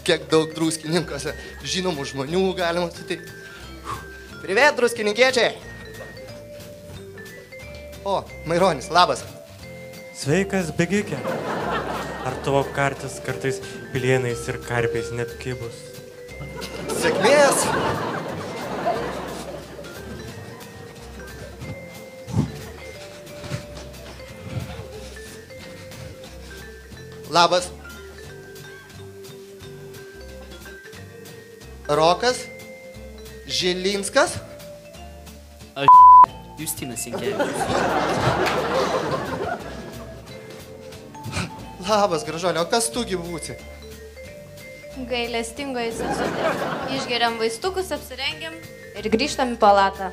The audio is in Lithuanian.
Kiek daug druskininkose žinomų žmonių galima sutikti. Privet, druskininkiečiai. O, Maironis, labas. Sveikas, bėgikė. Ar tavo kartis kartais plienais ir karpiais neapkibus? Sėkmės. Labas. Rokas Žilinskas. Justinas Sinkevičius. Labas, gražuolė, o kas tugi būsi? Gailestingoji sesutė. Išgeriam vaistukus, apsirengiam ir grįžtam į palatą.